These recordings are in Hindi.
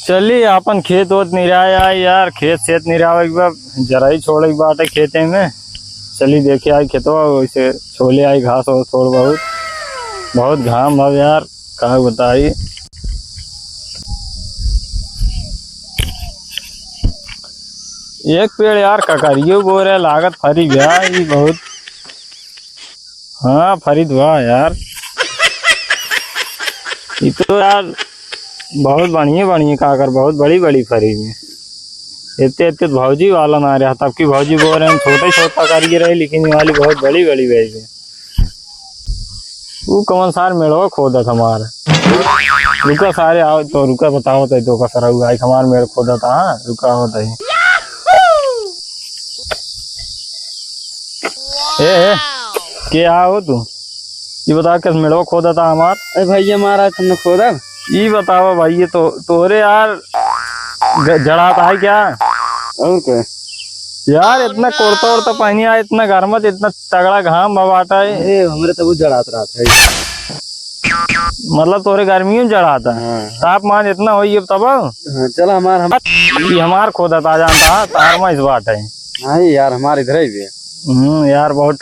चली अपन खेत वोत निराया यार, खेत सेत निरावे के बाद जरा ही छोड़े की बात है खेते में। चली देखे आई खेतवा, वैसे छोले आई घास और थोड़ा बहुत घाम भाव यार, कहा बताई। एक पेड़ यार ककरियो बोरे लागत फरी गया ये बहुत। हाँ फरीद हुआ यार, ये तो यार बहुत बढ़िया काकर, बहुत बड़ी बड़ी फरी में। इतने इतने भौजी वाला ना रहा, तब की भौजी बोल रहे हैं छोटे छोटा करिए रहे, लेकिन ये वाली बहुत बड़ी बड़ी भैंस है। वो कौन सार मेड़वा खोदा था हमारा, रुका सारे आओ तो रुका बताओ तो का सरा हुआ हमारे मेड़ खोदा था। हाँ रुका होता है। ए क्या हो तू, ये बता किस मेड़वा खोदा था हमार? अरे भैया हमारा तुमने खोदा? ये बताओ भाई, ये तो तोरे यार जड़ाता है क्या? और क्या यार इतना कोड़ता उड़ता पानी आया, इतना गर्मत, इतना तगड़ा घाम बवाटा है। हमारे तो वो जड़ात रहा था। मतलब तोरे गर्मियों में जड़ाता है? तापमान इतना हो तब। चलो हमार खोदा था जानता तार में इस बात है। हाँ यार हमारे इधर ही भी यार बहुत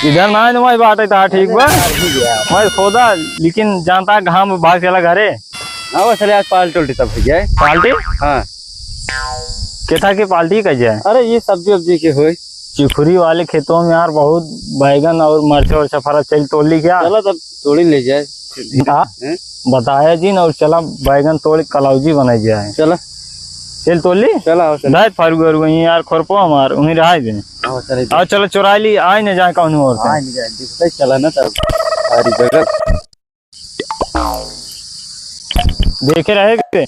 इधर ना है बात है था। ठीक बा मैं खोदा, लेकिन जानता घाम भाग चला घरे। चले आज पाल्टी उल्टी तब भैया। पाल्टी? हाँ केथा की पाल्टी का जाए? अरे ये सब्जी वब्जी के हुए चिखुरी वाले खेतों में यार बहुत बैगन और मर्चा और सफरा चल तोड़ ली क्या? चलो तब तोड़ी ले जाए। बताया जी ना, और चला बैगन तोड़ कलौजी बनाई जाए। चलो चल तोड़ ली। चलो फारू यार खोरपो हमार उन्हीं रहा दे। और चलो चुरा ली, आई न जाए कौन और से। चला ना तब सारी जगह देखे रहे।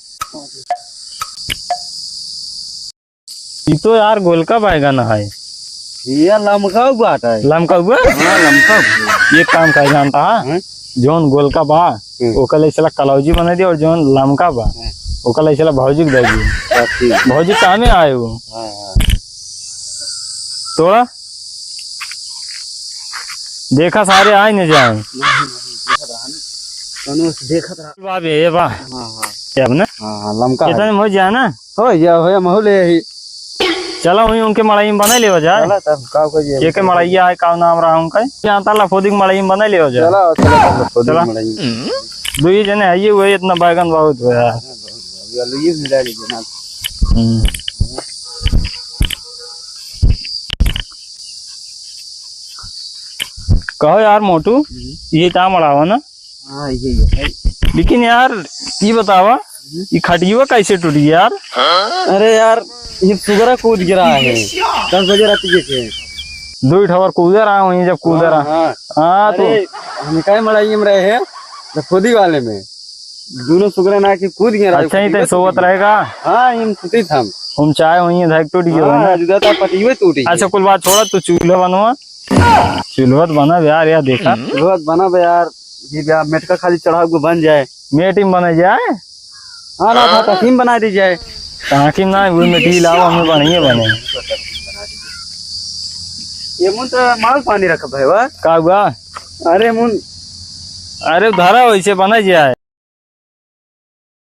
ये तो यार गोलका बैगन है, ये लमका हुआ है। लमका हुआ? हाँ लमका। ये काम कर जानता है, जोन गोलका बा ओकले चला कलौजी बना दी, और जोन लमका बा ओकले चला भौजी दे दी। भौजी कहाँ में आए वो तोड़ा देखा सारे आए न जाए। देखा ये बा लमका हो जाए ना, हो महले ही। चलो वही उनके मड़ाई में बना ले हो जाए। के मड़ैया है का नाम रहा उनका, यहाँ ताला फोदी मड़ाई में बना ले हो जाए। चला दो जने है ये वही, इतना बैगन बहुत हुआ यार। कहो यार मोटू, ये क्या मड़ावा ना? हाँ ये लेकिन यार ये बतावा, ये खटिया कैसे टूटी यार? अरे यार ये सुगरा कूद गिरा है 10 बजे रात के। 2 ठवर कूदर आ वहीं जब कूदर आ। हाँ तो हम काय मड़ाई में रहे हैं तो खुदी वाले में दोनों सुगरा ना के कूद गिरा। अच्छा ही तो सोवत रहेगा। हाँ हम सुती था, हम चाहे वहीं धक टूट गया था पतिवे टूटी। अच्छा कुल बात छोड़ा, तू चूल्हा बनवा, चूल्हा बना यार। यार देखा चूल्हा बना यार, ये मेटका खाली चढ़ा के बन जाए। मेटी में बना जाए। हाँ ना था तकीम बना दी जाए। ताकिम ना वो मिट्टी लाओ, हमें बढ़िया बने। ये मुन तो माल पानी रखा भाई वाह का हुआ? अरे मुन अरे धरा वैसे बना जाए।